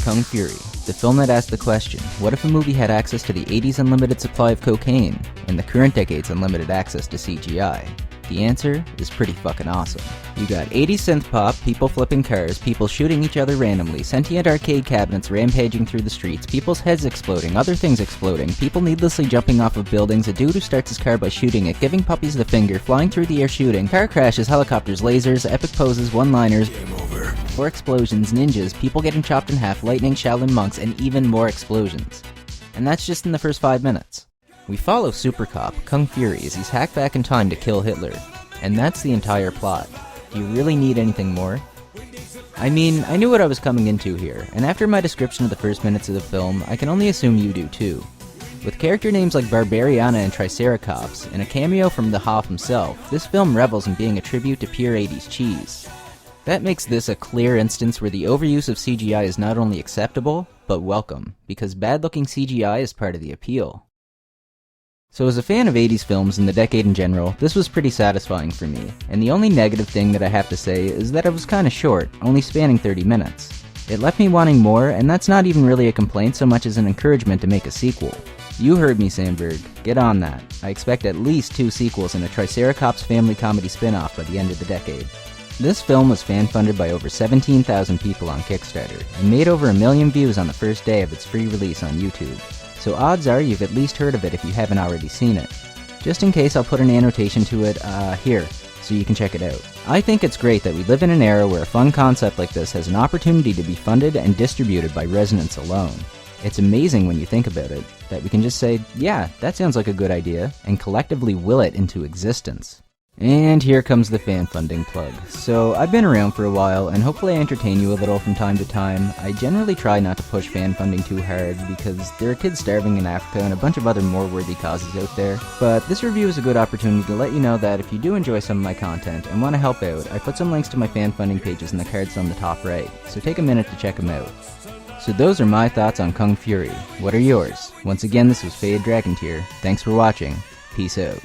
Kung Fury, the film that asked the question, what if a movie had access to the 80s unlimited supply of cocaine, and the current decade's unlimited access to CGI? The answer is pretty fucking awesome. You got 80s synth pop, people flipping cars, people shooting each other randomly, sentient arcade cabinets rampaging through the streets, people's heads exploding, other things exploding, people needlessly jumping off of buildings, a dude who starts his car by shooting it, giving puppies the finger, flying through the air shooting, car crashes, helicopters, lasers, epic poses, one-liners, more explosions, ninjas, people getting chopped in half, lightning, Shaolin monks, and even more explosions. And that's just in the first 5 minutes. We follow Super Cop, Kung Fury, as he's hacked back in time to kill Hitler. And that's the entire plot. Do you really need anything more? I mean, I knew what I was coming into here, and after my description of the first minutes of the film, I can only assume you do too. With character names like Barbariana and Triceratops, and a cameo from the Hoff himself, this film revels in being a tribute to pure 80s cheese. That makes this a clear instance where the overuse of CGI is not only acceptable, but welcome, because bad-looking CGI is part of the appeal. So as a fan of 80s films and the decade in general, this was pretty satisfying for me, and the only negative thing that I have to say is that it was kinda short, only spanning 30 minutes. It left me wanting more, and that's not even really a complaint so much as an encouragement to make a sequel. You heard me, Sandberg. Get on that. I expect at least 2 sequels and a Triceratops family comedy spin-off by the end of the decade. This film was fan-funded by over 17,000 people on Kickstarter, and made over 1 million views on the first day of its free release on YouTube. So odds are you've at least heard of it if you haven't already seen it. Just in case, I'll put an annotation to it, here, so you can check it out. I think it's great that we live in an era where a fun concept like this has an opportunity to be funded and distributed by residents alone. It's amazing when you think about it, that we can just say, yeah, that sounds like a good idea, and collectively will it into existence. And here comes the fan funding plug. So I've been around for a while, and hopefully I entertain you a little from time to time. I generally try not to push fan funding too hard, because there are kids starving in Africa and a bunch of other more worthy causes out there. But this review is a good opportunity to let you know that if you do enjoy some of my content and want to help out, I put some links to my fan funding pages in the cards on the top right, so take a minute to check them out. So those are my thoughts on Kung Fury. What are yours? Once again, this was Faded Dragon Tier. Thanks for watching. Peace out.